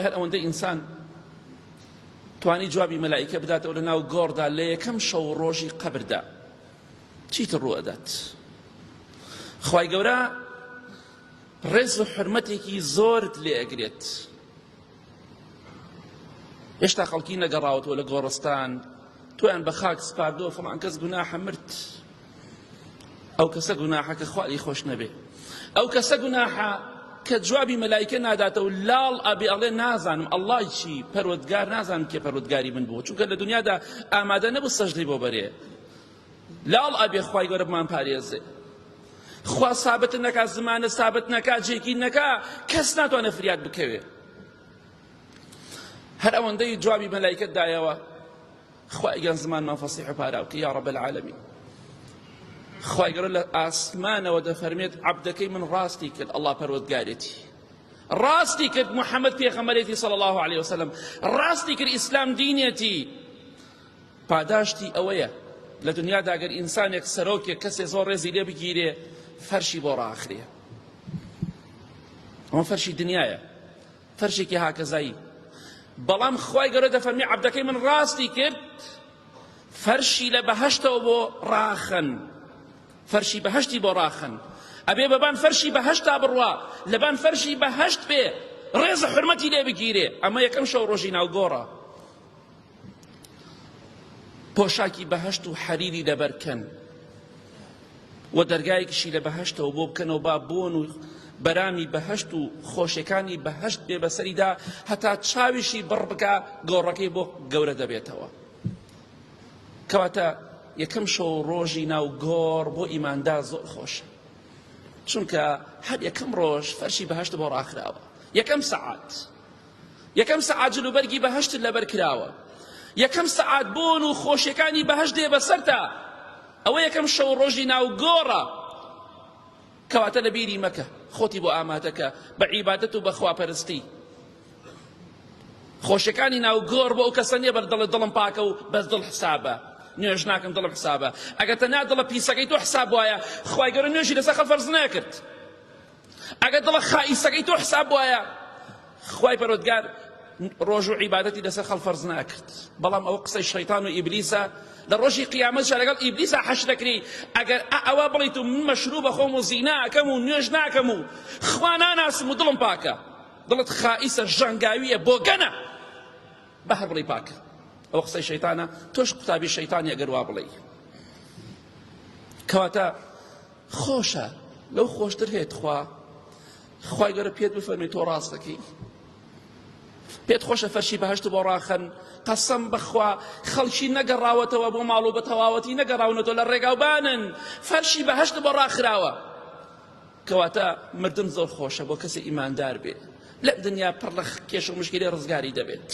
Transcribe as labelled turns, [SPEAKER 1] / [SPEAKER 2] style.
[SPEAKER 1] هەر ئەوەندەی ئینسان توانی جوابی مەلائیکە بداتەوە لە ناو گۆڕدا لە یەکەم شەو ڕۆژی قەبردا چیتر ڕوو ئەدات. خوای گەورە ڕێز و حرمەتێکی زۆرت لێ ئەگرێت. هێشتا خەڵکی نەگەڕاوەتەوە لە گۆڕستان تۆیان بە خاک سپاردووە فڵان کەس گوناحە مرد. ئەو کەسە گوناحە کە خوای خۆش نەبێ، ئەو کەسە گوناحە کە جوابی مەلایکە ناداتەوە لاڵ ئەبێ ئەڵێ نازانم ئەڵڵای چی پەروەردگار نازانم کێ پەروەردگاری من بووە، چونکە لە دنیادا ئامادە نەبوو سەجدەی بۆ بەرێ. لاڵ ئەبێ خوای گەورە بمان پارێزێ. خوا سابت نەکا، زمانە سابت نەکا، جێکی نەکا، کەس ناتوانێت فریاد بکەوێ. هەر ئەوەندەی جوابی مەلایکەت دایەوە خوای گەورە زمانمان فەسیح و پاراوکە یا رب العالمین. خوای گەورە لە ئاسمانەوە دەفەرمێت عەبدەکەی من ڕاستی کرد، ئەڵڵا پەروەردگارێتی ڕاستی کرد، محەممەد پێغەمبەرێتی صلی الله عليه وسلم ڕاستی کرد، ئیسلام دینێتی. پاداشتی ئەوەیە لە دنیادا ئەگەر ئینسانێک سەرۆکێک کەسێ زۆر ڕێزی لێ بگیرێ فەرشی بۆ ڕاخرێ. ئەمە فەرشی دنیایە، فەرشێکی هاکەزایی. بەڵام خوای گەورە دەفەرمێ عەبدەکەی من ڕاستی کرد، فەرشی لە بەهەشتەوە بۆ ڕاخن، فەرشی بەهەشتی بۆ ڕاخن. ئەبێ بەبان فەرشی بەهەشتا بڕوا، لەبان فەرشی بەهەشت بێ، ڕێزە حرمەتی لێ بگیرێ. ئەمە یەکەم شەو ڕۆژی ناوگۆڕە. پۆشاکی بەهەشت و حەریری لەبەرکەن و دەرگایەکیشی لە بەهەشتەوە بۆ بکەنەوە با بۆن و بەرامی بەهەشت و خۆشیەکانی بەهەشت بێ بەسەریدا هەتا چاویشی بڕ بکە گۆڕەکەی بۆ گەورە دەبێتەوە. کەواتە یەکەم شەو ڕۆژی ناو گۆڕ بۆ ئیماندار زۆر خۆشە، چونکە هەر یەکەم ڕۆژ فەرشی بەهەشت بۆ ڕاخراوە. یەکەم سەعات جلوبەرگی بەهەشت لەبەر کراوە. یەکەم سەعات بۆن و خۆشیەکانی بەهەشت دێ بەسەرتا. ئەوە یەکەم شەو ڕۆژی ناو گۆڕە. کەواتە لە بیری مەکە خۆتی بۆ ئامادەکە بە عیبادەت و بە خواپەرستی. خۆشیەکانی ناو گۆڕ بۆ ئەو کەسە نییە بەردەڵێ دڵم پاکە و بەس دڵ حسابە، نوێژ ناکەم دڵم حسابە. ئەگەر تەنیا دڵە پیسەکەی تۆ حساب وایە خوای گەورە نوێژی لەسەر خەڵک فەرز نەکرد. ئەگەر دڵە خائیسەکەی تۆ حساب وایە خوای پەروەردگار ڕۆژ و عیبادەتی لەسەر خەڵک فەرز ناکرد. بەڵام ئەوە قسەی شەیتان و ئیبلیسە. لە ڕۆژی قیامەتشا لەگەڵ ئیبلیسا حەشر دەکری. ئەگەر ئەوە بڵیت و من مەشروب بەخۆم و زینا ئەکەم و نوێژ ناکەم و خوا ناناسم و دڵم پاکە، دڵت خائیسە ژەنگاویە بۆ گەنە، بە هەر بڵی پاکە. ئەوە قسەی شەیتانە، تۆش قوتابی شەیتانی ئەگەر وا بڵێ. کەواتە خۆشە، لەو خۆشتر هێت خوای گەورە پێت بفەرمێ تۆ ڕاست دەکەی، پێت خۆشە فەرشی بەهەشت بۆ ڕاخەن. قەسەم بەخوا خەڵکی نەگەڕاوەتەوە بۆ ماڵ و بە تەواوەتی نەگەڕاونەتەوە لە ڕێگاوبانن، فەرشی بەهەشت بۆ ڕاخراوە. کەواتە مردن زۆر خۆشە بۆ کەسی ئیماندار بێ، لە دنیا پڕ لە کێش و مشکلی ڕزگاری دەبێت.